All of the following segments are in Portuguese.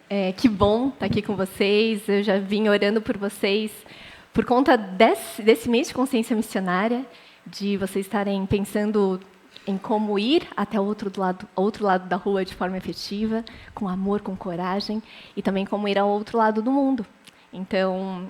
Que bom estar aqui com vocês. Eu já vim orando por vocês por conta desse mês de consciência missionária, de vocês estarem pensando em como ir até o outro lado da rua de forma efetiva, com amor, com coragem, e também como ir ao outro lado do mundo. Então,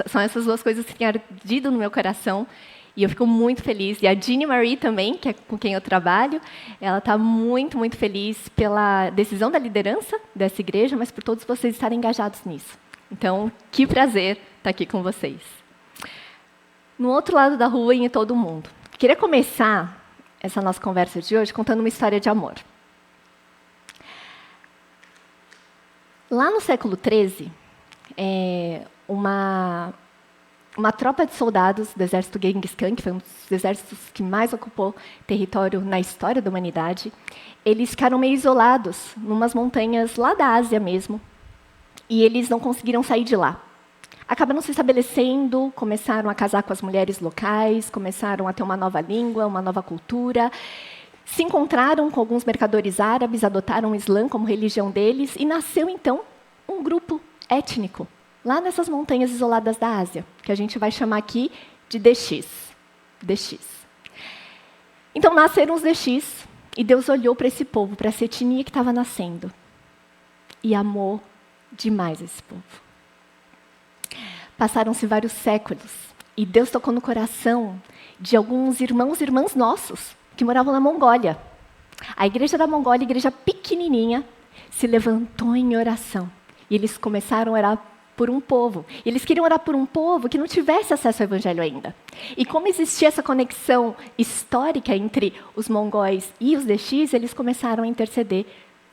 são essas duas coisas que têm ardido no meu coração, e eu fico muito feliz. E a Jeannie Marie também, que é com quem eu trabalho, ela está muito, muito feliz pela decisão da liderança dessa igreja, mas por todos vocês estarem engajados nisso. Então, que prazer estar aqui com vocês. No outro lado da rua e em todo o mundo. Queria começar essa nossa conversa de hoje contando uma história de amor. Lá no século XIII, uma tropa de soldados do exército Genghis Khan, que foi um dos exércitos que mais ocupou território na história da humanidade, eles ficaram meio isolados, numas montanhas lá da Ásia mesmo, e eles não conseguiram sair de lá. Acabaram se estabelecendo, começaram a casar com as mulheres locais, começaram a ter uma nova língua, uma nova cultura, se encontraram com alguns mercadores árabes, adotaram o Islã como religião deles, e nasceu, então, um grupo étnico, lá nessas montanhas isoladas da Ásia, que a gente vai chamar aqui de DX. Então, nasceram os DX, e Deus olhou para esse povo, para essa etnia que estava nascendo, e amou demais esse povo. Passaram-se vários séculos, e Deus tocou no coração de alguns irmãos e irmãs nossos, que moravam na Mongólia. A igreja da Mongólia, igreja pequenininha, se levantou em oração, e eles começaram a orar por um povo. E eles queriam orar por um povo que não tivesse acesso ao evangelho ainda. E como existia essa conexão histórica entre os mongóis e os DX, eles começaram a interceder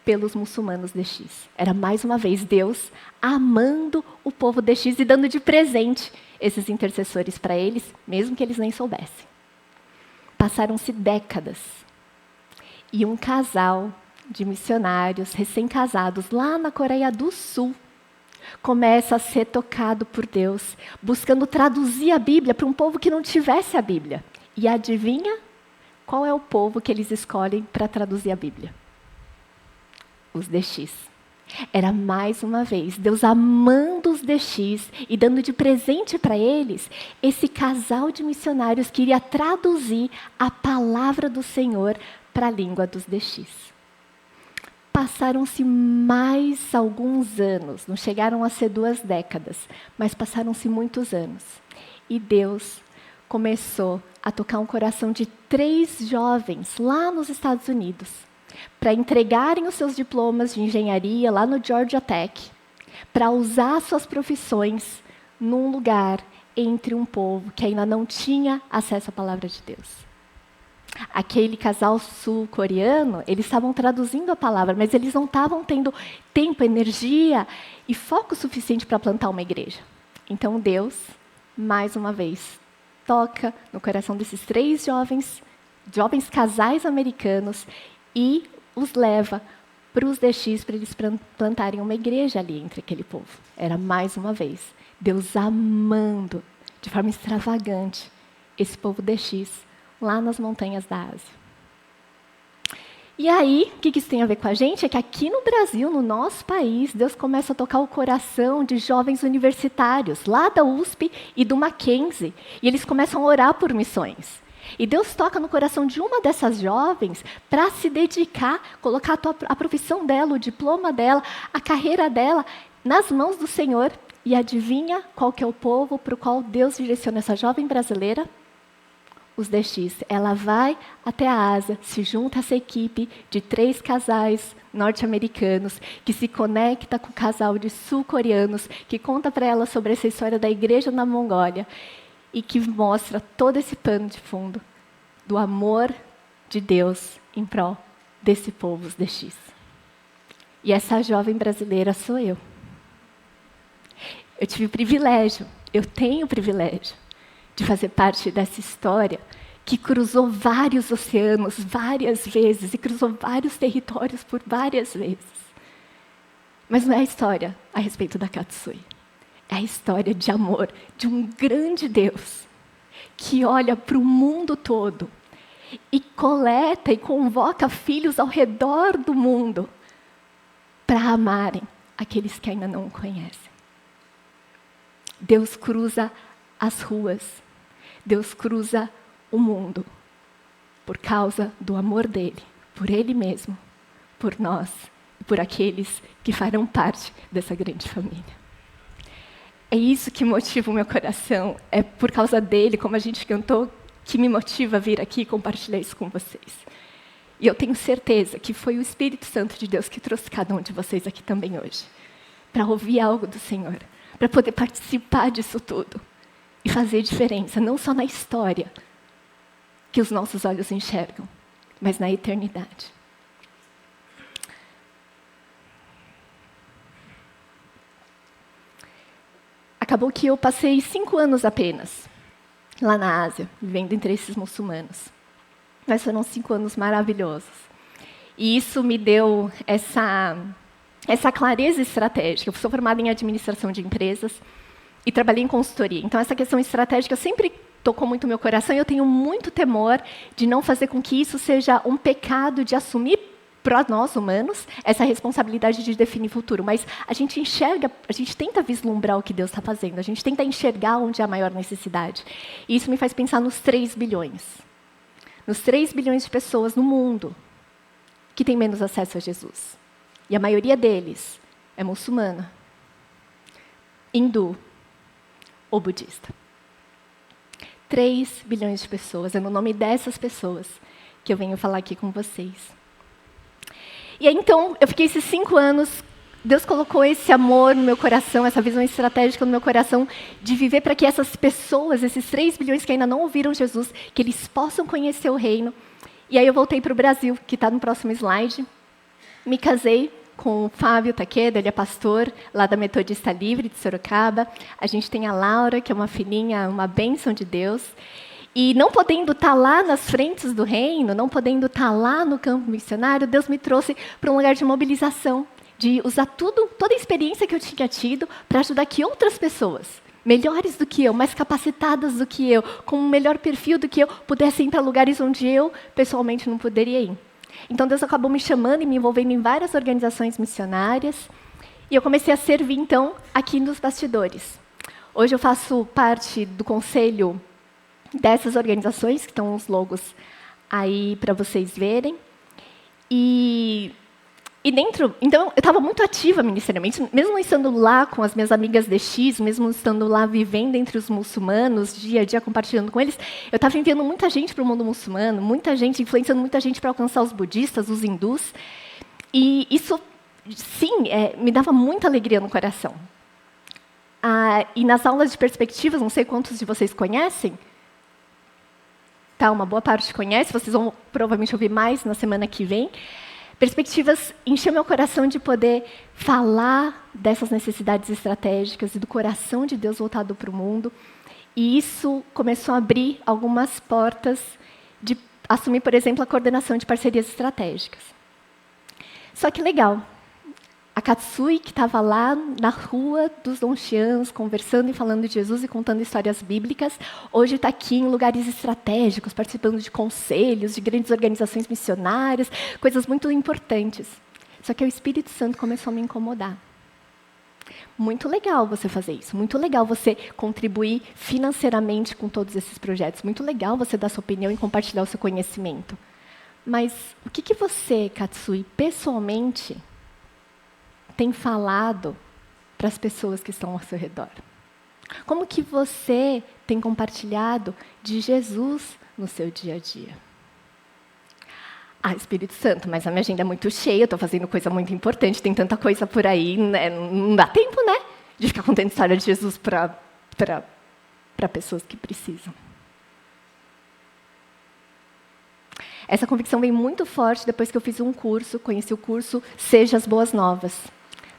pelos muçulmanos DX. Era mais uma vez Deus amando o povo DX e dando de presente esses intercessores para eles, mesmo que eles nem soubessem. Passaram-se décadas. E um casal de missionários recém-casados lá na Coreia do Sul começa a ser tocado por Deus, buscando traduzir a Bíblia para um povo que não tivesse a Bíblia. E adivinha qual é o povo que eles escolhem para traduzir a Bíblia? Os DX. Era mais uma vez Deus amando os DX e dando de presente para eles esse casal de missionários que iria traduzir a palavra do Senhor para a língua dos DX. Passaram-se mais alguns anos, não chegaram a ser 2 décadas, mas passaram-se muitos anos. E Deus começou a tocar um coração de 3 jovens lá nos Estados Unidos, para entregarem os seus diplomas de engenharia lá no Georgia Tech, para usar suas profissões num lugar entre um povo que ainda não tinha acesso à palavra de Deus. Aquele casal sul-coreano, eles estavam traduzindo a palavra, mas eles não estavam tendo tempo, energia e foco suficiente para plantar uma igreja. Então Deus, mais uma vez, toca no coração desses 3 jovens casais americanos e os leva para os DX para eles plantarem uma igreja ali entre aquele povo. Era mais uma vez Deus amando de forma extravagante esse povo DX lá nas montanhas da Ásia. E aí, o que isso tem a ver com a gente? É que aqui no Brasil, no nosso país, Deus começa a tocar o coração de jovens universitários, lá da USP e do Mackenzie, e eles começam a orar por missões. E Deus toca no coração de uma dessas jovens para se dedicar, colocar a profissão dela, o diploma dela, a carreira dela nas mãos do Senhor. E adivinha qual que é o povo para o qual Deus direciona essa jovem brasileira? Os DX. Ela vai até a Ásia, se junta a essa equipe de 3 casais norte-americanos, que se conecta com o casal de sul-coreanos, que conta para ela sobre essa história da igreja na Mongólia, e que mostra todo esse pano de fundo do amor de Deus em prol desse povo, os DX. E essa jovem brasileira sou eu. Eu tive o privilégio, eu tenho o privilégio de fazer parte dessa história que cruzou vários oceanos várias vezes e cruzou vários territórios por várias vezes. Mas não é a história a respeito da Katsui. É a história de amor de um grande Deus que olha para o mundo todo e coleta e convoca filhos ao redor do mundo para amarem aqueles que ainda não o conhecem. Deus cruza as ruas, Deus cruza o mundo, por causa do amor dele, por ele mesmo, por nós e por aqueles que farão parte dessa grande família. É isso que motiva o meu coração, é por causa dele, como a gente cantou, que me motiva a vir aqui e compartilhar isso com vocês. E eu tenho certeza que foi o Espírito Santo de Deus que trouxe cada um de vocês aqui também hoje, para ouvir algo do Senhor, para poder participar disso tudo e fazer diferença, não só na história que os nossos olhos enxergam, mas na eternidade. Acabou que eu passei 5 anos apenas lá na Ásia, vivendo entre esses muçulmanos. Mas foram 5 anos maravilhosos. E isso me deu essa clareza estratégica. Eu sou formada em administração de empresas e trabalhei em consultoria. Então, essa questão estratégica sempre tocou muito meu coração e eu tenho muito temor de não fazer com que isso seja um pecado de assumir para nós, humanos, essa responsabilidade de definir o futuro. Mas a gente enxerga, a gente tenta vislumbrar o que Deus está fazendo, a gente tenta enxergar onde é a maior necessidade. E isso me faz pensar nos 3 bilhões. Nos 3 bilhões de pessoas no mundo que têm menos acesso a Jesus. E a maioria deles é muçulmana, hindu ou budista. 3 bilhões de pessoas, é no nome dessas pessoas que eu venho falar aqui com vocês. E aí, então, eu fiquei esses 5 anos, Deus colocou esse amor no meu coração, essa visão estratégica no meu coração, de viver para que essas pessoas, esses 3 bilhões que ainda não ouviram Jesus, que eles possam conhecer o reino. E aí eu voltei para o Brasil, que está no próximo slide. Me casei com o Fábio Takeda, ele é pastor lá da Metodista Livre de Sorocaba. A gente tem a Laura, que é uma filhinha, uma bênção de Deus. E não podendo estar lá nas frentes do reino, não podendo estar lá no campo missionário, Deus me trouxe para um lugar de mobilização, de usar toda a experiência que eu tinha tido para ajudar que outras pessoas, melhores do que eu, mais capacitadas do que eu, com um melhor perfil do que eu, pudessem ir para lugares onde eu, pessoalmente, não poderia ir. Então, Deus acabou me chamando e me envolvendo em várias organizações missionárias, e eu comecei a servir, então, aqui nos bastidores. Hoje eu faço parte do conselho dessas organizações, que estão os logos aí para vocês verem. E dentro, então, eu estava muito ativa ministerialmente, mesmo estando lá com as minhas amigas DX, mesmo estando lá vivendo entre os muçulmanos, dia a dia compartilhando com eles, eu estava enviando muita gente para o mundo muçulmano, muita gente, influenciando muita gente para alcançar os budistas, os hindus. E isso, sim, me dava muita alegria no coração. E nas aulas de perspectivas, não sei quantos de vocês conhecem, uma boa parte conhece, vocês vão provavelmente ouvir mais na semana que vem. Perspectivas encheu meu coração de poder falar dessas necessidades estratégicas e do coração de Deus voltado para o mundo. E isso começou a abrir algumas portas de assumir, por exemplo, a coordenação de parcerias estratégicas. Só que legal, a Katsui, que estava lá na rua dos Dongxians, conversando e falando de Jesus e contando histórias bíblicas, hoje está aqui em lugares estratégicos, participando de conselhos, de grandes organizações missionárias, coisas muito importantes. Só que o Espírito Santo começou a me incomodar. Muito legal você fazer isso, muito legal você contribuir financeiramente com todos esses projetos, muito legal você dar sua opinião e compartilhar o seu conhecimento. Mas o que você, Katsui, pessoalmente tem falado para as pessoas que estão ao seu redor? Como que você tem compartilhado de Jesus no seu dia a dia? Espírito Santo, mas a minha agenda é muito cheia, eu estou fazendo coisa muito importante, tem tanta coisa por aí, né? Não dá tempo, né? De ficar contando história de Jesus para pessoas que precisam. Essa convicção veio muito forte depois que eu fiz um curso, conheci o curso Seja as Boas Novas,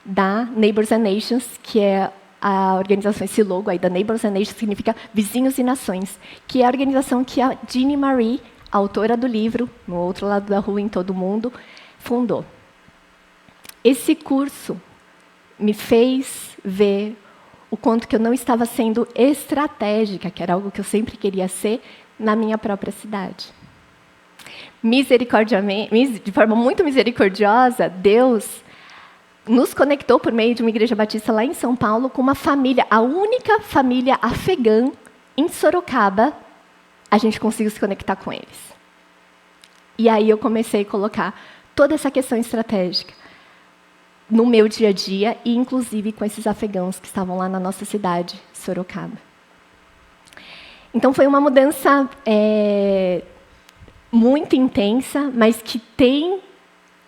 da Neighbors and Nations, que é a organização, esse logo aí da Neighbors and Nations significa Vizinhos e Nações, que é a organização que a Jeannie Marie, a autora do livro, No Outro Lado da Rua, em Todo o Mundo, fundou. Esse curso me fez ver o quanto que eu não estava sendo estratégica, que era algo que eu sempre queria ser, na minha própria cidade. De forma muito misericordiosa, Deus nos conectou por meio de uma igreja batista lá em São Paulo com uma família, a única família afegã em Sorocaba. A gente conseguiu se conectar com eles. E aí eu comecei a colocar toda essa questão estratégica no meu dia a dia, e inclusive com esses afegãos que estavam lá na nossa cidade, Sorocaba. Então foi uma mudança muito intensa, mas que tem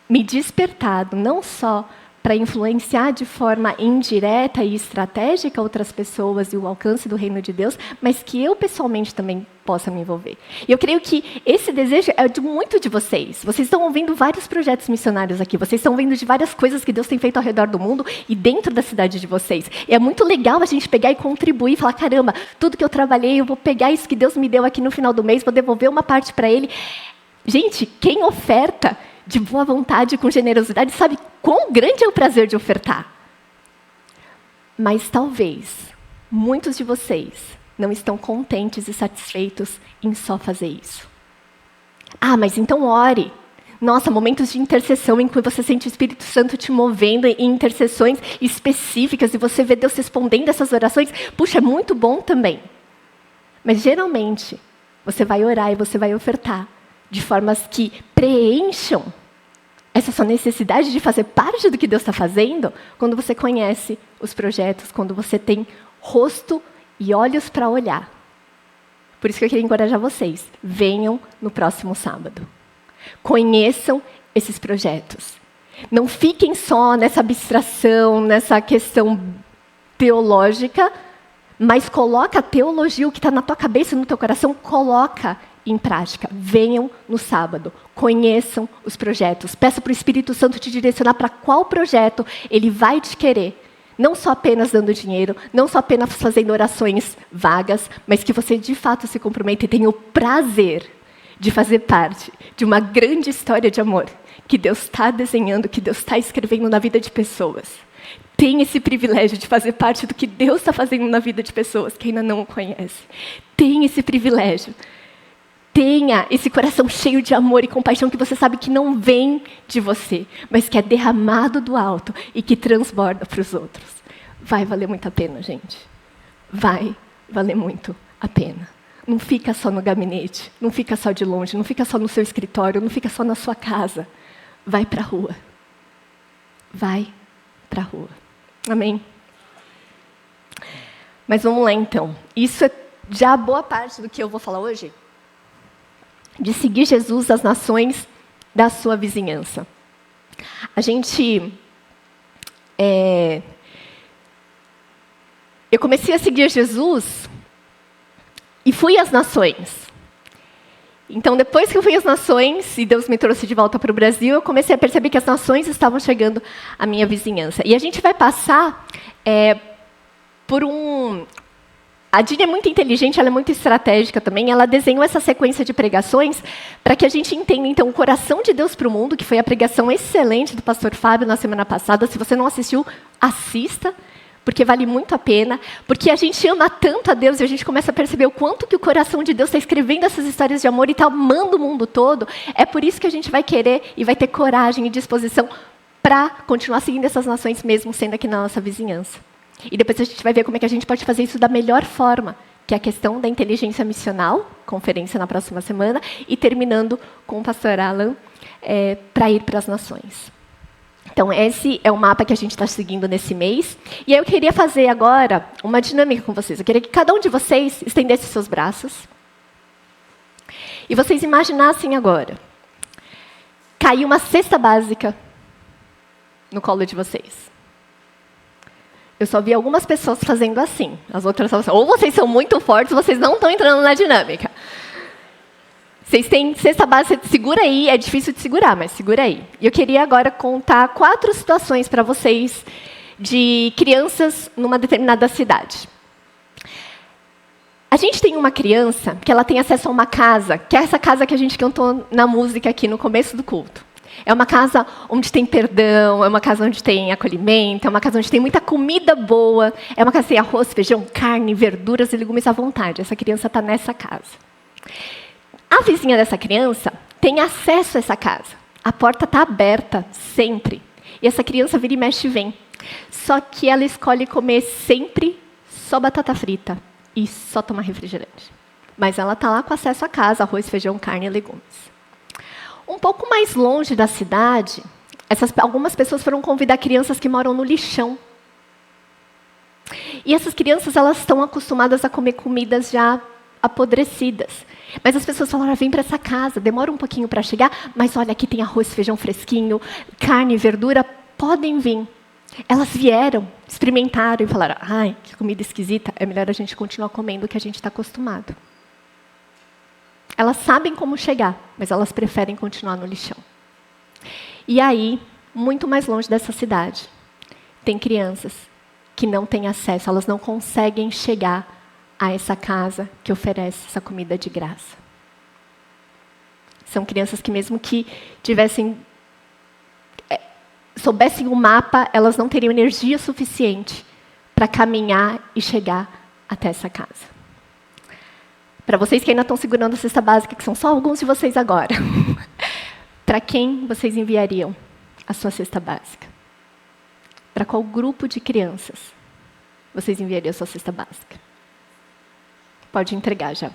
me despertado, não só para influenciar de forma indireta e estratégica outras pessoas e o alcance do reino de Deus, mas que eu pessoalmente também possa me envolver. E eu creio que esse desejo é de muito de vocês. Vocês estão ouvindo vários projetos missionários aqui, vocês estão vendo de várias coisas que Deus tem feito ao redor do mundo e dentro da cidade de vocês. E é muito legal a gente pegar e contribuir e falar, caramba, tudo que eu trabalhei, eu vou pegar isso que Deus me deu aqui no final do mês, vou devolver uma parte para Ele. Gente, quem oferta de boa vontade, com generosidade, sabe quão grande é o prazer de ofertar. Mas talvez muitos de vocês não estão contentes e satisfeitos em só fazer isso. Ah, mas então ore. Nossa, momentos de intercessão em que você sente o Espírito Santo te movendo em intercessões específicas e você vê Deus respondendo essas orações. Puxa, é muito bom também. Mas geralmente, você vai orar e você vai ofertar de formas que preencham essa sua necessidade de fazer parte do que Deus está fazendo, quando você conhece os projetos, quando você tem rosto e olhos para olhar. Por isso que eu queria encorajar vocês. Venham no próximo sábado. Conheçam esses projetos. Não fiquem só nessa abstração, nessa questão teológica, mas coloca a teologia, o que está na tua cabeça e no teu coração, coloca em prática. Venham no sábado, conheçam os projetos. Peça para o Espírito Santo te direcionar para qual projeto ele vai te querer. Não só apenas dando dinheiro, não só apenas fazendo orações vagas, mas que você de fato se comprometa e tenha o prazer de fazer parte de uma grande história de amor que Deus está desenhando, que Deus está escrevendo na vida de pessoas. Tenha esse privilégio de fazer parte do que Deus está fazendo na vida de pessoas que ainda não o conhecem. Tenha esse privilégio. Tenha esse coração cheio de amor e compaixão que você sabe que não vem de você, mas que é derramado do alto e que transborda para os outros. Vai valer muito a pena, gente. Vai valer muito a pena. Não fica só no gabinete, não fica só de longe, não fica só no seu escritório, não fica só na sua casa. Vai para a rua. Vai para a rua. Amém? Mas vamos lá, então. Isso é já boa parte do que eu vou falar hoje. De seguir Jesus às nações da sua vizinhança. Eu comecei a seguir Jesus e fui às nações. Então, depois que eu fui às nações e Deus me trouxe de volta para o Brasil, eu comecei a perceber que as nações estavam chegando à minha vizinhança. E a gente vai passar por um... A Dini é muito inteligente, ela é muito estratégica também. Ela desenhou essa sequência de pregações para que a gente entenda, então, o coração de Deus para o mundo, que foi a pregação excelente do pastor Fábio na semana passada. Se você não assistiu, assista, porque vale muito a pena. Porque a gente ama tanto a Deus e a gente começa a perceber o quanto que o coração de Deus está escrevendo essas histórias de amor e está amando o mundo todo. É por isso que a gente vai querer e vai ter coragem e disposição para continuar seguindo essas nações, mesmo sendo aqui na nossa vizinhança. E depois a gente vai ver como é que a gente pode fazer isso da melhor forma, que é a questão da inteligência missional, conferência na próxima semana, e terminando com o pastor Alan para ir para as nações. Então, esse é o mapa que a gente está seguindo nesse mês. E eu queria fazer agora uma dinâmica com vocês. Eu queria que cada um de vocês estendesse seus braços. E vocês imaginassem agora, cair uma cesta básica no colo de vocês. Eu só vi algumas pessoas fazendo assim. As outras são assim, ou vocês são muito fortes, ou vocês não estão entrando na dinâmica. Vocês têm cesta básica, segura aí, é difícil de segurar, mas segura aí. E eu queria agora contar 4 situações para vocês de crianças numa determinada cidade. A gente tem uma criança que ela tem acesso a uma casa, que é essa casa que a gente cantou na música aqui no começo do culto. É uma casa onde tem perdão, é uma casa onde tem acolhimento, é uma casa onde tem muita comida boa, é uma casa que tem arroz, feijão, carne, verduras e legumes à vontade. Essa criança está nessa casa. A vizinha dessa criança tem acesso a essa casa. A porta está aberta sempre. E essa criança vira e mexe e vem. Só que ela escolhe comer sempre só batata frita e só tomar refrigerante. Mas ela está lá com acesso à casa, arroz, feijão, carne e legumes. Um pouco mais longe da cidade, algumas pessoas foram convidar crianças que moram no lixão. E essas crianças, elas estão acostumadas a comer comidas já apodrecidas. Mas as pessoas falaram, vem para essa casa, demora um pouquinho para chegar, mas olha, aqui tem arroz, feijão fresquinho, carne, verdura, podem vir. Elas vieram, experimentaram e falaram, ai, que comida esquisita, é melhor a gente continuar comendo o que a gente está acostumado. Elas sabem como chegar, mas elas preferem continuar no lixão. E aí, muito mais longe dessa cidade, tem crianças que não têm acesso, elas não conseguem chegar a essa casa que oferece essa comida de graça. São crianças que mesmo que soubessem o mapa, elas não teriam energia suficiente para caminhar e chegar até essa casa. Para vocês que ainda estão segurando a cesta básica, que são só alguns de vocês agora, para quem vocês enviariam a sua cesta básica? Para qual grupo de crianças vocês enviariam a sua cesta básica? Pode entregar já.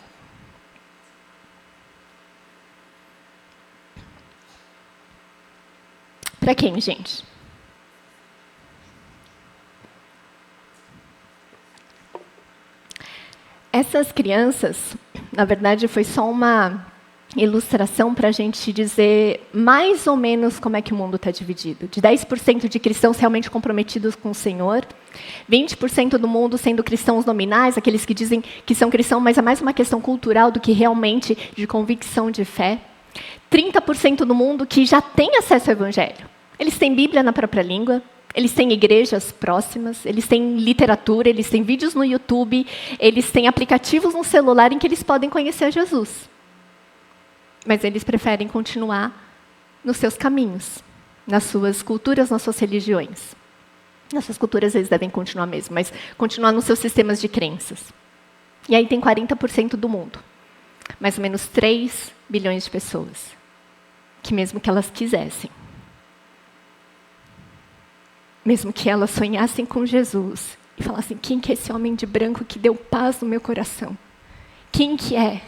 Para quem, gente? Essas crianças, na verdade, foi só uma ilustração para a gente dizer mais ou menos como é que o mundo está dividido. De 10% de cristãos realmente comprometidos com o Senhor, 20% do mundo sendo cristãos nominais, aqueles que dizem que são cristãos, mas é mais uma questão cultural do que realmente de convicção de fé. 30% do mundo que já tem acesso ao Evangelho. Eles têm Bíblia na própria língua, eles têm igrejas próximas, eles têm literatura, eles têm vídeos no YouTube, eles têm aplicativos no celular em que eles podem conhecer Jesus. Mas eles preferem continuar nos seus caminhos, nas suas culturas, nas suas religiões. Nas suas culturas eles devem continuar mesmo, mas continuar nos seus sistemas de crenças. E aí tem 40% do mundo, mais ou menos 3 bilhões de pessoas, que mesmo que elas quisessem, mesmo que elas sonhassem com Jesus e falassem, quem que é esse homem de branco que deu paz no meu coração? Quem que é?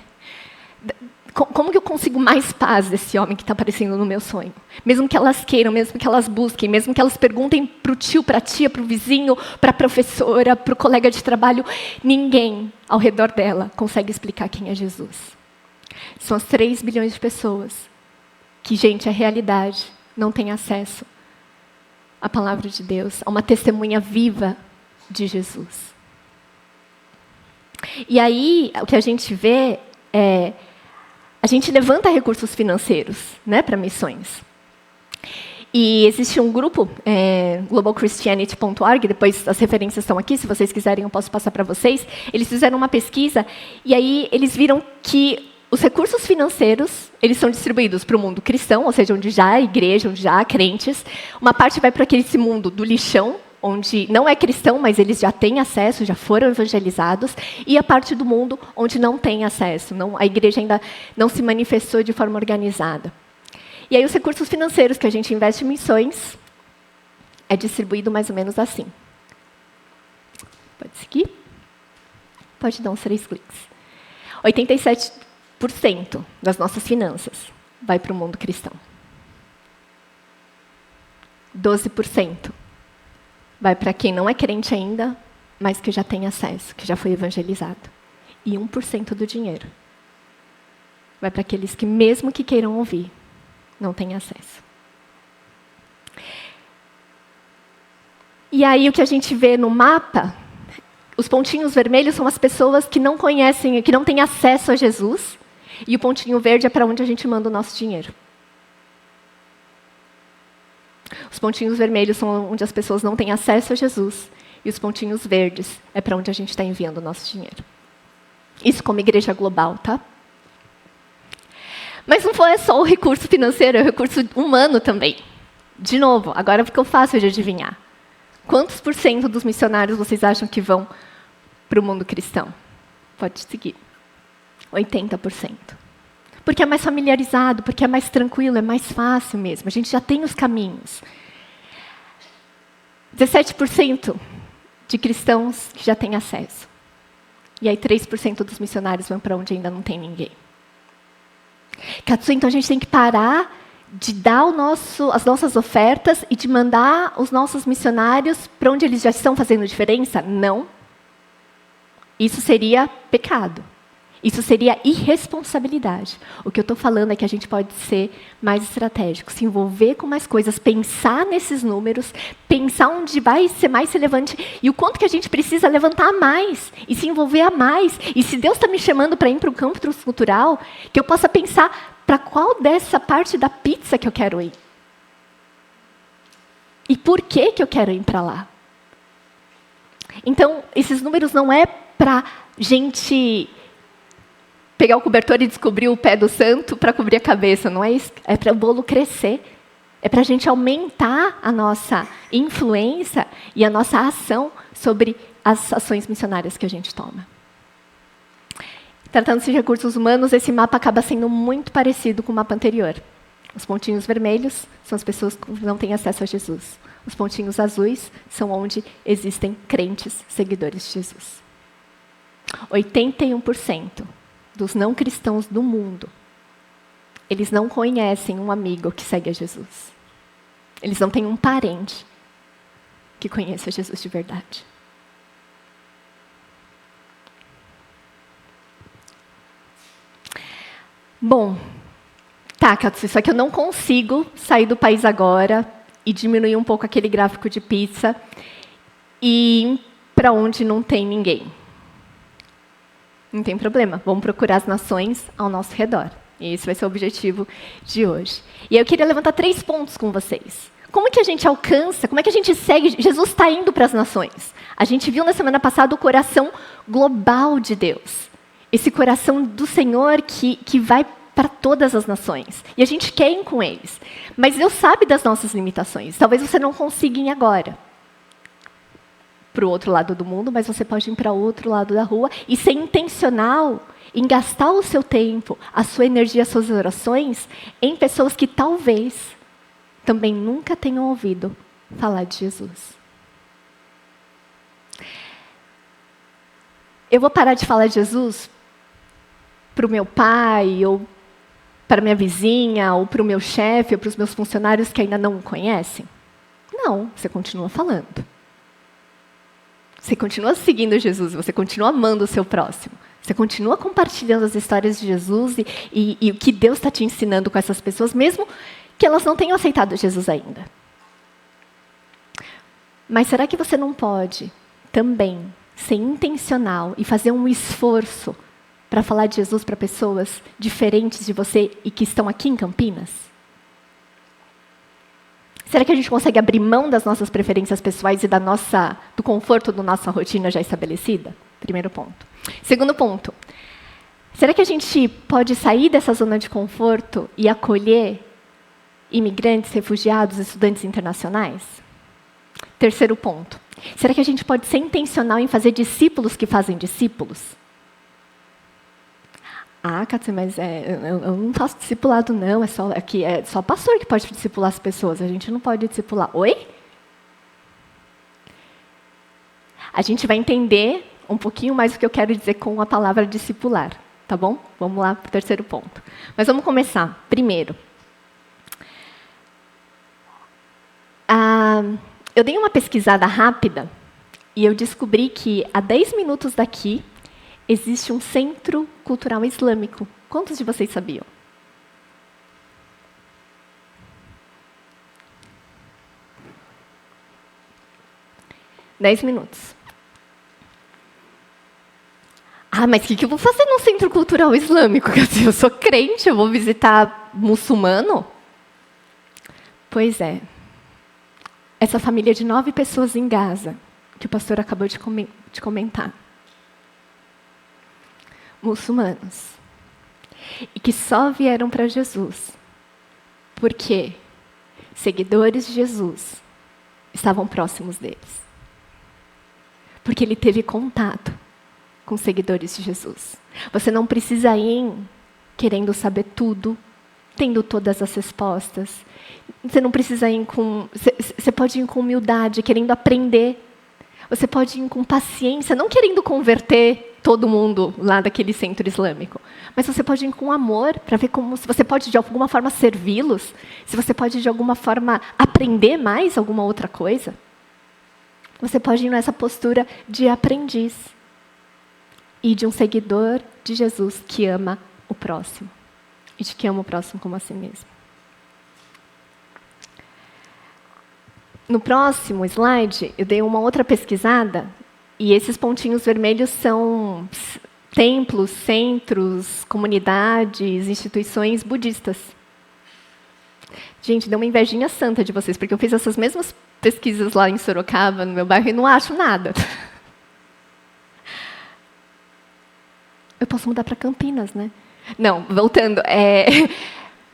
Como que eu consigo mais paz desse homem que está aparecendo no meu sonho? Mesmo que elas queiram, mesmo que elas busquem, mesmo que elas perguntem para o tio, para a tia, para o vizinho, para a professora, para o colega de trabalho, ninguém ao redor dela consegue explicar quem é Jesus. São as 3 bilhões de pessoas que, gente, a realidade não tem acesso à palavra de Deus, a uma testemunha viva de Jesus. E aí, o que a gente vê é a gente levanta recursos financeiros, né, para missões. E existe um grupo, globalchristianity.org, depois as referências estão aqui, se vocês quiserem eu posso passar para vocês. Eles fizeram uma pesquisa e aí eles viram que os recursos financeiros, eles são distribuídos para o mundo cristão, ou seja, onde já há igreja, onde já há crentes. Uma parte vai para esse mundo do lixão, onde não é cristão, mas eles já têm acesso, já foram evangelizados, e a parte do mundo onde não tem acesso, a igreja ainda não se manifestou de forma organizada. E aí os recursos financeiros que a gente investe em missões é distribuído mais ou menos assim. Pode seguir? Pode dar uns 3 cliques. 87% das nossas finanças vai para o mundo cristão. 12% vai para quem não é crente ainda, mas que já tem acesso, que já foi evangelizado. E 1% do dinheiro vai para aqueles que, mesmo que queiram ouvir, não têm acesso. E aí o que a gente vê no mapa, os pontinhos vermelhos são as pessoas que não conhecem, que não têm acesso a Jesus, e o pontinho verde é para onde a gente manda o nosso dinheiro. Os pontinhos vermelhos são onde as pessoas não têm acesso a Jesus. E os pontinhos verdes é para onde a gente está enviando o nosso dinheiro. Isso como igreja global, tá? Mas não foi só o recurso financeiro, é o recurso humano também. De novo, agora ficou fácil de adivinhar. Quantos por cento dos missionários vocês acham que vão para o mundo cristão? Pode seguir. 80%. Porque é mais familiarizado, porque é mais tranquilo, é mais fácil mesmo. A gente já tem os caminhos. 17% de cristãos que já têm acesso. E aí 3% dos missionários vão para onde ainda não tem ninguém. Katsu, então a gente tem que parar de dar as nossas ofertas e de mandar os nossos missionários para onde eles já estão fazendo diferença? Não. Isso seria pecado. Isso seria irresponsabilidade. O que eu estou falando é que a gente pode ser mais estratégico, se envolver com mais coisas, pensar nesses números, pensar onde vai ser mais relevante e o quanto que a gente precisa levantar mais e se envolver a mais. E se Deus está me chamando para ir para o campus cultural, que eu possa pensar para qual dessa parte da pizza que eu quero ir. E por que eu quero ir para lá? Então, esses números não é para gente pegar o cobertor e descobrir o pé do santo para cobrir a cabeça, não é isso? É para o bolo crescer. É para a gente aumentar a nossa influência e a nossa ação sobre as ações missionárias que a gente toma. Tratando-se de recursos humanos, esse mapa acaba sendo muito parecido com o mapa anterior. Os pontinhos vermelhos são as pessoas que não têm acesso a Jesus. Os pontinhos azuis são onde existem crentes, seguidores de Jesus. 81% dos não cristãos do mundo, eles não conhecem um amigo que segue a Jesus. Eles não têm um parente que conheça Jesus de verdade. Bom, tá, Katsu, só que eu não consigo sair do país agora e diminuir um pouco aquele gráfico de pizza e ir para onde não tem ninguém. Não tem problema, vamos procurar as nações ao nosso redor. E esse vai ser o objetivo de hoje. E eu queria levantar 3 pontos com vocês. Como que a gente alcança, como é que a gente segue? Jesus está indo para as nações. A gente viu na semana passada o coração global de Deus. Esse coração do Senhor que vai para todas as nações. E a gente quer ir com eles. Mas Deus sabe das nossas limitações. Talvez você não consiga ir agora para o outro lado do mundo, mas você pode ir para o outro lado da rua e ser intencional em gastar o seu tempo, a sua energia, as suas orações em pessoas que talvez também nunca tenham ouvido falar de Jesus. Eu vou parar de falar de Jesus para o meu pai, ou para a minha vizinha, ou para o meu chefe, ou para os meus funcionários que ainda não o conhecem? Não, você continua falando. Você continua seguindo Jesus, você continua amando o seu próximo. Você continua compartilhando as histórias de Jesus e o que Deus está te ensinando com essas pessoas, mesmo que elas não tenham aceitado Jesus ainda. Mas será que você não pode também ser intencional e fazer um esforço para falar de Jesus para pessoas diferentes de você e que estão aqui em Campinas? Será que a gente consegue abrir mão das nossas preferências pessoais e do conforto da nossa rotina já estabelecida? Primeiro ponto. Segundo ponto. Será que a gente pode sair dessa zona de conforto e acolher imigrantes, refugiados, estudantes internacionais? Terceiro ponto. Será que a gente pode ser intencional em fazer discípulos que fazem discípulos? Ah, Katsu, mas eu não faço discipulado, não. É só pastor que pode discipular as pessoas. A gente não pode discipular. Oi? A gente vai entender um pouquinho mais o que eu quero dizer com a palavra discipular. Tá bom? Vamos lá para o terceiro ponto. Mas vamos começar. Primeiro, eu dei uma pesquisada rápida e eu descobri que a 10 minutos daqui existe um centro cultural islâmico. Quantos de vocês sabiam? Dez minutos. Ah, mas o que eu vou fazer num centro cultural islâmico? Eu sou crente, eu vou visitar muçulmano? Pois é. Essa família de 9 pessoas em Gaza, que o pastor acabou de comentar. Muçulmanos. E que só vieram para Jesus porque seguidores de Jesus estavam próximos deles. Porque ele teve contato com seguidores de Jesus. Você não precisa ir querendo saber tudo tendo todas as respostas. Você não precisa ir com... Você pode ir com humildade, querendo aprender. Você pode ir com paciência, não querendo converter todo mundo lá daquele centro islâmico. Mas você pode ir com amor, para ver como, se você pode de alguma forma servi-los, se você pode de alguma forma aprender mais alguma outra coisa. Você pode ir nessa postura de aprendiz e de um seguidor de Jesus que ama o próximo. E de que ama o próximo como a si mesmo. No próximo slide, eu dei uma outra pesquisada, e esses pontinhos vermelhos são templos, centros, comunidades, instituições budistas. Gente, deu uma invejinha santa de vocês, porque eu fiz essas mesmas pesquisas lá em Sorocaba, no meu bairro, e não acho nada. Eu posso mudar para Campinas, né? Não, voltando.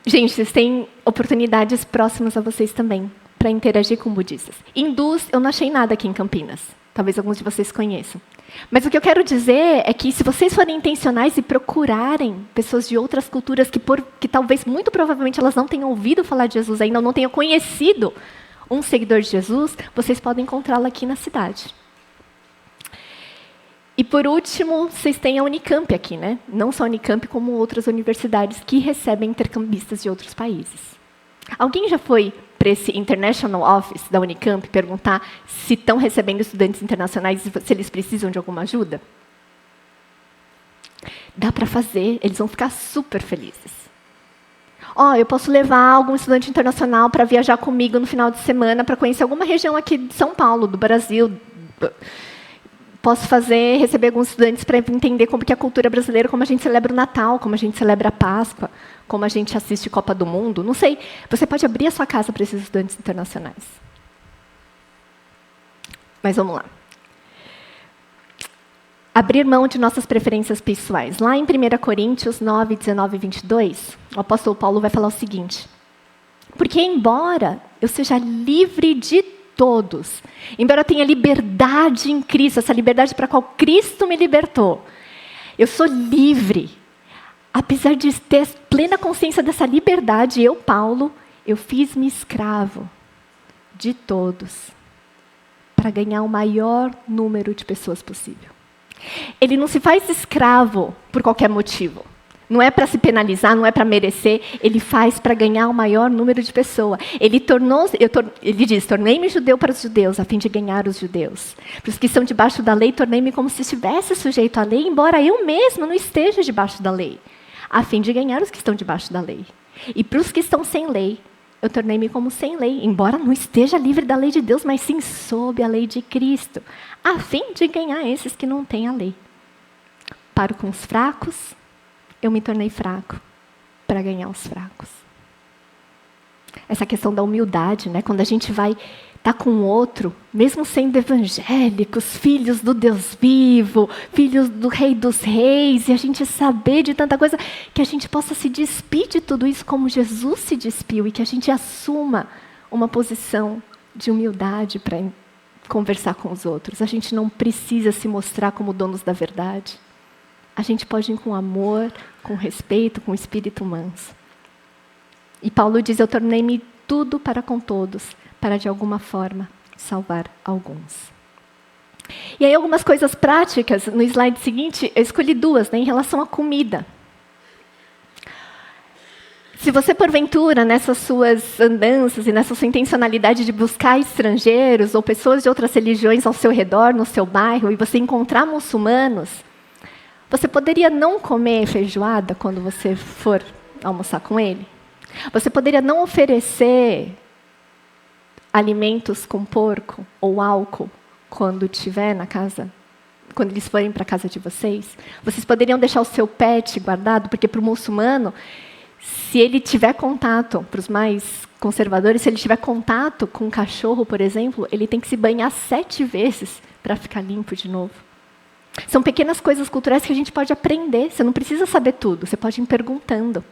Gente, vocês têm oportunidades próximas a vocês também para interagir com budistas. Hindus, eu não achei nada aqui em Campinas. Talvez alguns de vocês conheçam. Mas o que eu quero dizer é que se vocês forem intencionais e procurarem pessoas de outras culturas que talvez, muito provavelmente, elas não tenham ouvido falar de Jesus ainda, ou não tenham conhecido um seguidor de Jesus, vocês podem encontrá-lo aqui na cidade. E, por último, vocês têm a Unicamp aqui, né? Não só a Unicamp, como outras universidades que recebem intercambistas de outros países. Alguém já foi para esse International Office da Unicamp perguntar se estão recebendo estudantes internacionais e se eles precisam de alguma ajuda? Dá para fazer, eles vão ficar super felizes. Eu posso levar algum estudante internacional para viajar comigo no final de semana para conhecer alguma região aqui de São Paulo, do Brasil. Posso receber alguns estudantes para entender como que é a cultura brasileira, como a gente celebra o Natal, como a gente celebra a Páscoa, como a gente assiste Copa do Mundo. Não sei, você pode abrir a sua casa para esses estudantes internacionais. Mas vamos lá. Abrir mão de nossas preferências pessoais. Lá em 1 Coríntios 9, 19 e 22, o apóstolo Paulo vai falar o seguinte: porque embora eu seja livre de todos, embora eu tenha liberdade em Cristo, essa liberdade para a qual Cristo me libertou, eu sou livre. Apesar de ter plena consciência dessa liberdade, eu, Paulo, eu fiz-me escravo de todos para ganhar o maior número de pessoas possível. Ele não se faz escravo por qualquer motivo. Não é para se penalizar, não é para merecer. Ele faz para ganhar o maior número de pessoas. Ele diz, tornei-me judeu para os judeus, a fim de ganhar os judeus. Para os que estão debaixo da lei, tornei-me como se estivesse sujeito à lei, embora eu mesmo não esteja debaixo da lei, a fim de ganhar os que estão debaixo da lei. E para os que estão sem lei, eu tornei-me como sem lei, embora não esteja livre da lei de Deus, mas sim sob a lei de Cristo, a fim de ganhar esses que não têm a lei. Paro com os fracos, eu me tornei fraco para ganhar os fracos. Essa questão da humildade, né? Quando a gente vai estar com o outro, mesmo sendo evangélicos, filhos do Deus vivo, filhos do Rei dos Reis, e a gente saber de tanta coisa, que a gente possa se despir de tudo isso como Jesus se despiu, e que a gente assuma uma posição de humildade para conversar com os outros. A gente não precisa se mostrar como donos da verdade. A gente pode ir com amor, com respeito, com espírito manso. E Paulo diz, eu tornei-me tudo para com todos, para de alguma forma salvar alguns. E aí algumas coisas práticas, no slide seguinte, eu escolhi duas, né, em relação à comida. Se você, porventura, nessas suas andanças e nessa sua intencionalidade de buscar estrangeiros ou pessoas de outras religiões ao seu redor, no seu bairro, e você encontrar muçulmanos, você poderia não comer feijoada quando você for almoçar com ele? Você poderia não oferecer alimentos com porco ou álcool quando estiver na casa, quando eles forem para a casa de vocês? Vocês poderiam deixar o seu pet guardado? Porque para o muçulmano, se ele tiver contato, para os mais conservadores, se ele tiver contato com um cachorro, por exemplo, ele tem que se banhar 7 vezes para ficar limpo de novo. São pequenas coisas culturais que a gente pode aprender. Você não precisa saber tudo, você pode ir perguntando.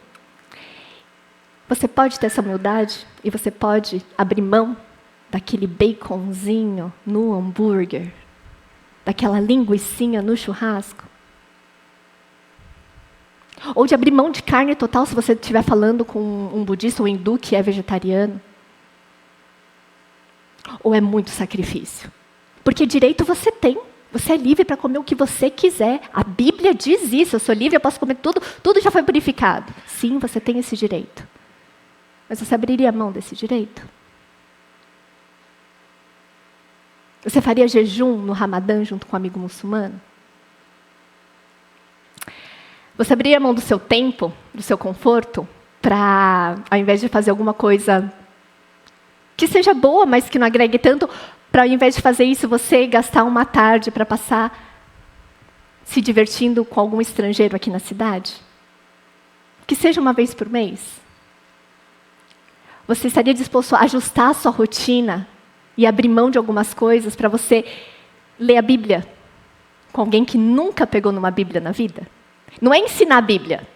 Você pode ter essa humildade e você pode abrir mão daquele baconzinho no hambúrguer, daquela linguicinha no churrasco. Ou de abrir mão de carne total se você estiver falando com um budista ou hindu que é vegetariano. Ou é muito sacrifício? Porque direito você tem. Você é livre para comer o que você quiser. A Bíblia diz isso. Eu sou livre, eu posso comer tudo. Tudo já foi purificado. Sim, você tem esse direito. Mas você abriria a mão desse direito? Você faria jejum no Ramadã junto com um amigo muçulmano? Você abriria a mão do seu tempo, do seu conforto, para, ao invés de fazer alguma coisa que seja boa, mas que não agregue tanto, para ao invés de fazer isso, você gastar uma tarde para passar se divertindo com algum estrangeiro aqui na cidade? Que seja uma vez por mês? Você estaria disposto a ajustar a sua rotina e abrir mão de algumas coisas para você ler a Bíblia com alguém que nunca pegou numa Bíblia na vida? Não é ensinar a Bíblia,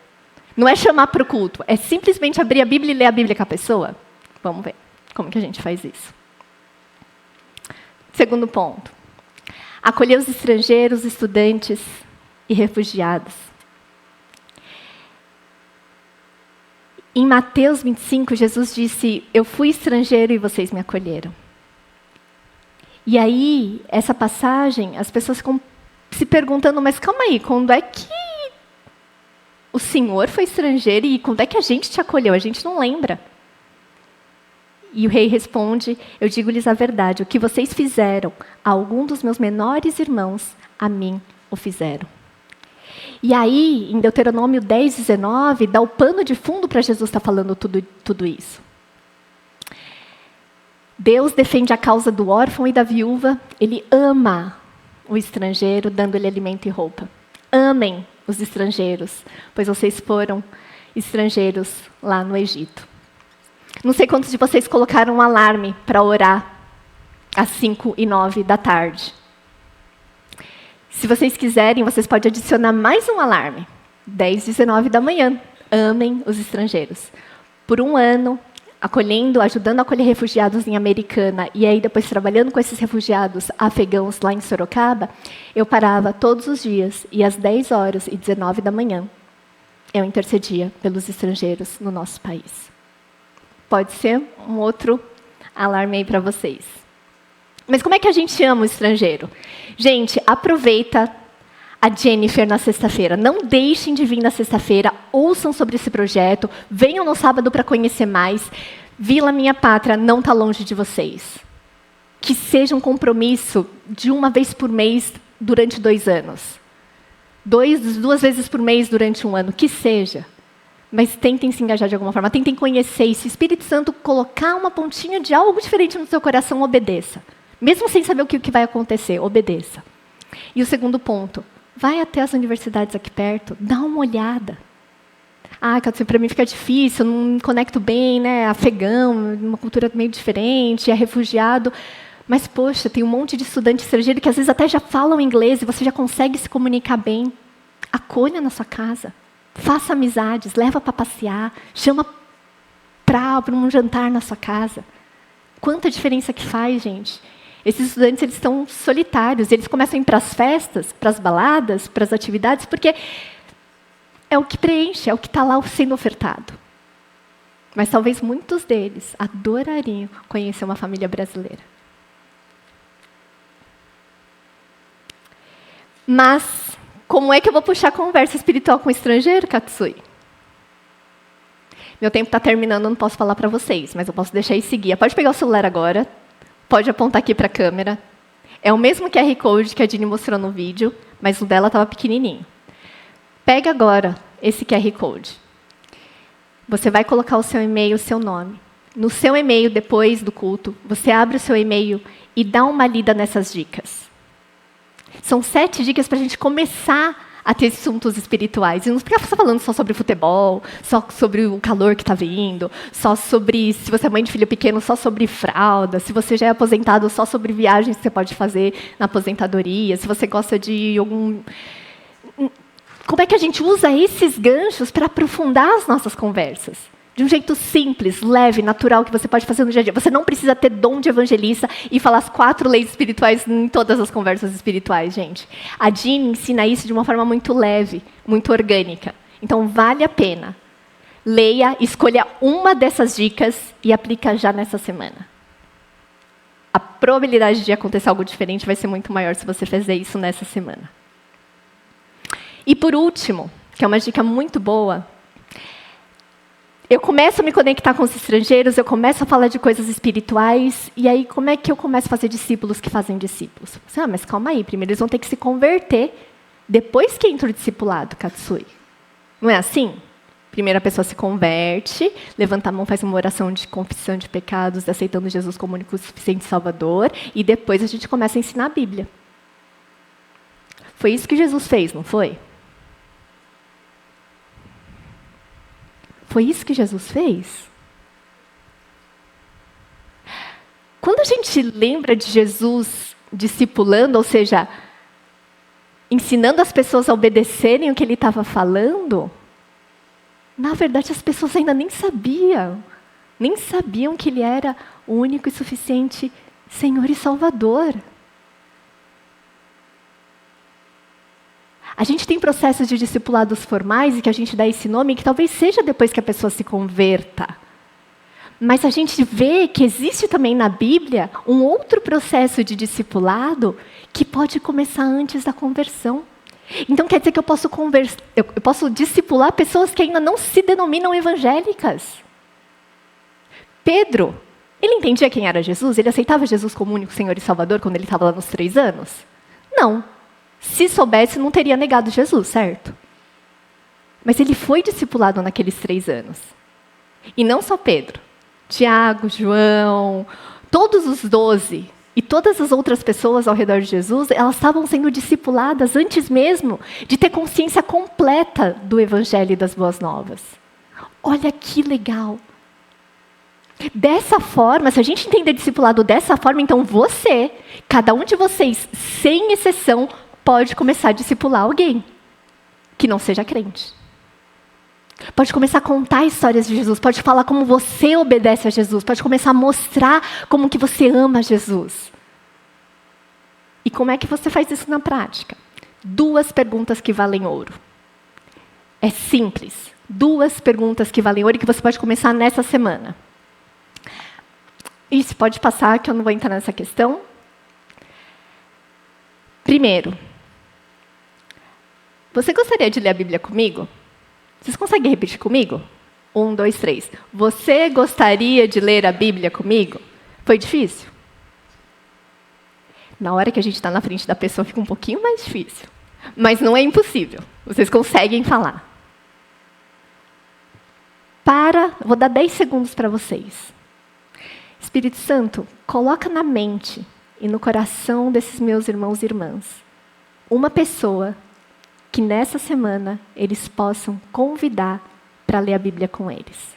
não é chamar para o culto, é simplesmente abrir a Bíblia e ler a Bíblia com a pessoa? Vamos ver como que a gente faz isso. Segundo ponto, acolher os estrangeiros, estudantes e refugiados. Em Mateus 25, Jesus disse, eu fui estrangeiro e vocês me acolheram. E aí, essa passagem, as pessoas ficam se perguntando, mas calma aí, quando é que o Senhor foi estrangeiro e quando é que a gente te acolheu? A gente não lembra. E o rei responde, eu digo-lhes a verdade, o que vocês fizeram a algum dos meus menores irmãos, a mim o fizeram. E aí, em Deuteronômio 10, 19, dá o pano de fundo para Jesus estar falando tudo isso. Deus defende a causa do órfão e da viúva, ele ama o estrangeiro, dando-lhe alimento e roupa. Amem os estrangeiros, pois vocês foram estrangeiros lá no Egito. Não sei quantos de vocês colocaram um alarme para orar às 5 e 9 da tarde. Se vocês quiserem, vocês podem adicionar mais um alarme. 10, 19 da manhã. Amem os estrangeiros. Por um ano, ajudando a acolher refugiados em Americana, e aí depois trabalhando com esses refugiados afegãos lá em Sorocaba, eu parava todos os dias, e às 10 horas e 19 da manhã, eu intercedia pelos estrangeiros no nosso país. Pode ser um outro alarme aí para vocês. Mas como é que a gente ama o estrangeiro? Gente, aproveita a Jennifer na sexta-feira. Não deixem de vir na sexta-feira, ouçam sobre esse projeto, venham no sábado para conhecer mais. Vila Minha Pátria não está longe de vocês. Que seja um compromisso de uma vez por mês durante 2 anos. 2 vezes por mês durante 1 ano, que seja. Mas tentem se engajar de alguma forma, tentem conhecer. E se o Espírito Santo colocar uma pontinha de algo diferente no seu coração, obedeça. Mesmo sem saber o que vai acontecer, obedeça. E o segundo ponto, vai até as universidades aqui perto, dá uma olhada. Ah, para mim fica difícil, eu não me conecto bem, né? Afegão, uma cultura meio diferente, é refugiado. Mas, poxa, tem um monte de estudante estrangeiro que às vezes até já falam inglês e você já consegue se comunicar bem. Acolha na sua casa. Faça amizades, leva para passear, chama para um jantar na sua casa. Quanta diferença que faz, gente. Esses estudantes eles estão solitários, eles começam a ir para as festas, para as baladas, para as atividades, porque é o que preenche, é o que está lá sendo ofertado. Mas talvez muitos deles adorariam conhecer uma família brasileira. Mas como é que eu vou puxar conversa espiritual com o estrangeiro, Katsui? Meu tempo está terminando, eu não posso falar para vocês, mas eu posso deixar aí seguir. Pode pegar o celular agora, pode apontar aqui para a câmera. É o mesmo QR Code que a Dini mostrou no vídeo, mas o dela estava pequenininho. Pega agora esse QR Code. Você vai colocar o seu e-mail, o seu nome. No seu e-mail, depois do culto, você abre o seu e-mail e dá uma lida nessas dicas. São 7 dicas para a gente começar a ter assuntos espirituais. E não ficar falando só sobre futebol, só sobre o calor que está vindo, só sobre, se você é mãe de filho pequeno, só sobre fralda, se você já é aposentado, só sobre viagens que você pode fazer na aposentadoria, se você gosta de algum... Como é que a gente usa esses ganchos para aprofundar as nossas conversas? De um jeito simples, leve, natural, que você pode fazer no dia a dia. Você não precisa ter dom de evangelista e falar as 4 leis espirituais em todas as conversas espirituais, gente. A Dini ensina isso de uma forma muito leve, muito orgânica. Então, vale a pena. Leia, escolha uma dessas dicas e aplica já nessa semana. A probabilidade de acontecer algo diferente vai ser muito maior se você fizer isso nessa semana. E por último, que é uma dica muito boa, eu começo a me conectar com os estrangeiros, eu começo a falar de coisas espirituais, e aí como é que eu começo a fazer discípulos que fazem discípulos? Mas calma aí, primeiro eles vão ter que se converter, depois que entra o discipulado, Katsui. Não é assim? Primeiro a pessoa se converte, levanta a mão, faz uma oração de confissão de pecados, aceitando Jesus como único e suficiente Salvador, e depois a gente começa a ensinar a Bíblia. Foi isso que Jesus fez, não foi? Foi isso que Jesus fez? Quando a gente lembra de Jesus discipulando, ou seja, ensinando as pessoas a obedecerem o que ele estava falando, na verdade as pessoas ainda nem sabiam que ele era o único e suficiente Senhor e Salvador. A gente tem processos de discipulados formais e que a gente dá esse nome, que talvez seja depois que a pessoa se converta. Mas a gente vê que existe também na Bíblia um outro processo de discipulado que pode começar antes da conversão. Então quer dizer que eu posso discipular pessoas que ainda não se denominam evangélicas. Pedro, ele entendia quem era Jesus? Ele aceitava Jesus como único Senhor e Salvador quando ele estava lá nos 3 anos? Não. Se soubesse, não teria negado Jesus, certo? Mas ele foi discipulado naqueles 3 anos. E não só Pedro. Tiago, João, todos os 12 e todas as outras pessoas ao redor de Jesus, elas estavam sendo discipuladas antes mesmo de ter consciência completa do Evangelho e das Boas Novas. Olha que legal! Dessa forma, se a gente entender discipulado dessa forma, então você, cada um de vocês, sem exceção, pode começar a discipular alguém que não seja crente. Pode começar a contar histórias de Jesus, pode falar como você obedece a Jesus, pode começar a mostrar como que você ama Jesus. E como é que você faz isso na prática? 2 perguntas que valem ouro. É simples. 2 perguntas que valem ouro e que você pode começar nessa semana. Isso, pode passar, que eu não vou entrar nessa questão. Primeiro, você gostaria de ler a Bíblia comigo? Vocês conseguem repetir comigo? 1, 2, 3. Você gostaria de ler a Bíblia comigo? Foi difícil? Na hora que a gente está na frente da pessoa, fica um pouquinho mais difícil. Mas não é impossível. Vocês conseguem falar. Vou dar 10 segundos para vocês. Espírito Santo, coloca na mente e no coração desses meus irmãos e irmãs uma pessoa que nessa semana eles possam convidar para ler a Bíblia com eles.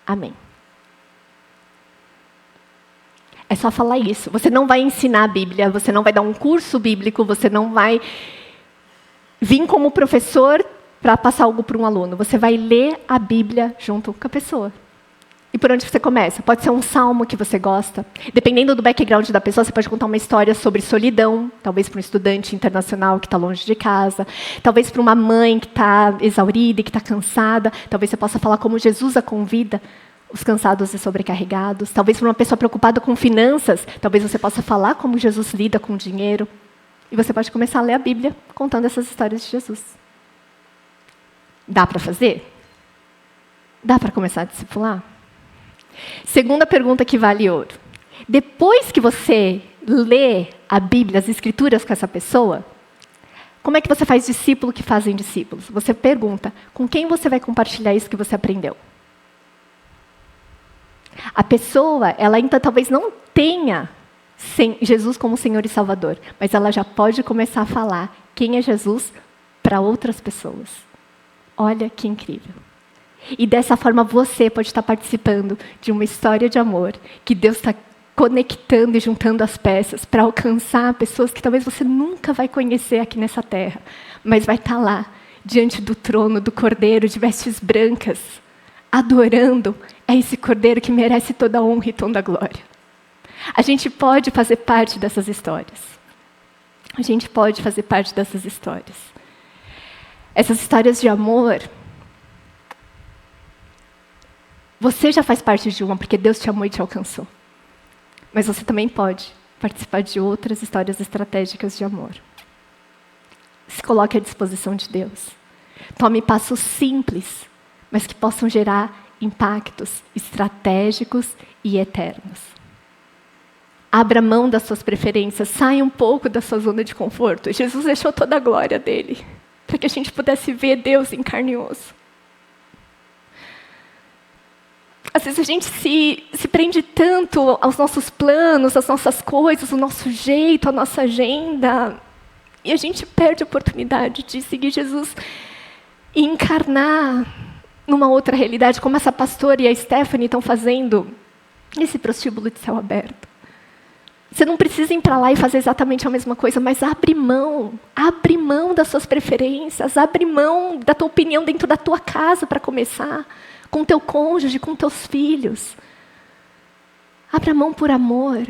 Amém. É só falar isso. Você não vai ensinar a Bíblia, você não vai dar um curso bíblico, você não vai vir como professor para passar algo para um aluno. Você vai ler a Bíblia junto com a pessoa. E por onde você começa? Pode ser um salmo que você gosta. Dependendo do background da pessoa, você pode contar uma história sobre solidão, talvez para um estudante internacional que está longe de casa, talvez para uma mãe que está exaurida e que está cansada, talvez você possa falar como Jesus a convida os cansados e sobrecarregados, talvez para uma pessoa preocupada com finanças, talvez você possa falar como Jesus lida com o dinheiro. E você pode começar a ler a Bíblia contando essas histórias de Jesus. Dá para fazer? Dá para começar a discipular? Segunda pergunta que vale ouro. Depois que você lê a Bíblia, as Escrituras com essa pessoa, como é que você faz discípulo que fazem discípulos? Você pergunta, com quem você vai compartilhar isso que você aprendeu? A pessoa, ela ainda talvez não tenha Jesus como Senhor e Salvador, mas ela já pode começar a falar quem é Jesus para outras pessoas. Olha que incrível. E dessa forma você pode estar participando de uma história de amor que Deus está conectando e juntando as peças para alcançar pessoas que talvez você nunca vai conhecer aqui nessa terra, mas vai estar lá, diante do trono do Cordeiro de vestes brancas, adorando a esse Cordeiro que merece toda a honra e toda a glória. A gente pode fazer parte dessas histórias. a gente pode fazer parte dessas histórias. Essas histórias de amor, você já faz parte de uma, porque Deus te amou e te alcançou. Mas você também pode participar de outras histórias estratégicas de amor. Se coloque à disposição de Deus. Tome passos simples, mas que possam gerar impactos estratégicos e eternos. Abra mão das suas preferências, saia um pouco da sua zona de conforto. Jesus deixou toda a glória dele, para que a gente pudesse ver Deus em carne e osso. Às vezes a gente se prende tanto aos nossos planos, às nossas coisas, ao nosso jeito, à nossa agenda, e a gente perde a oportunidade de seguir Jesus e encarnar numa outra realidade, como essa pastora e a Stephanie estão fazendo nesse prostíbulo de céu aberto. Você não precisa ir para lá e fazer exatamente a mesma coisa, mas abre mão das suas preferências, abre mão da tua opinião dentro da tua casa para começar, com teu cônjuge, com teus filhos. Abra mão por amor.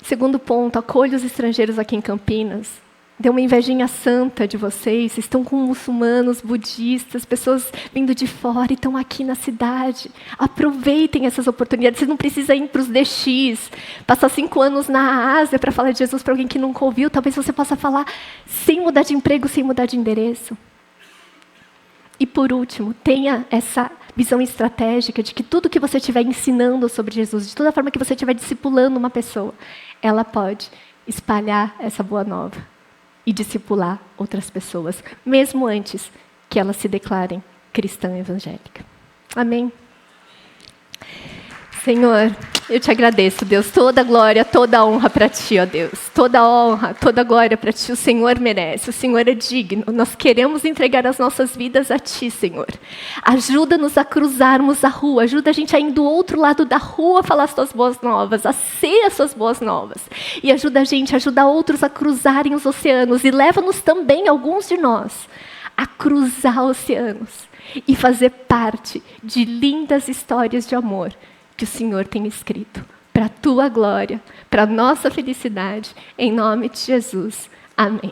Segundo ponto, acolha os estrangeiros aqui em Campinas. Deu uma invejinha santa de vocês. Estão com muçulmanos, budistas, pessoas vindo de fora e estão aqui na cidade. Aproveitem essas oportunidades. Você não precisa ir para os DX, passar 5 anos na Ásia para falar de Jesus para alguém que nunca ouviu. Talvez você possa falar sem mudar de emprego, sem mudar de endereço. E por último, tenha essa visão estratégica de que tudo que você estiver ensinando sobre Jesus, de toda forma que você estiver discipulando uma pessoa, ela pode espalhar essa boa nova e discipular outras pessoas, mesmo antes que elas se declarem cristã evangélica. Amém? Senhor, eu te agradeço, Deus, toda a glória, toda a honra para ti, ó Deus. Toda a honra, toda a glória para ti, o Senhor merece, o Senhor é digno. Nós queremos entregar as nossas vidas a ti, Senhor. Ajuda-nos a cruzarmos a rua, ajuda a gente a ir do outro lado da rua a falar as tuas boas novas, a ser as suas boas novas. E ajuda a gente, ajuda outros a cruzarem os oceanos e leva-nos também, alguns de nós, a cruzar oceanos e fazer parte de lindas histórias de amor que o Senhor tem escrito, para a tua glória, para a nossa felicidade, em nome de Jesus. Amém.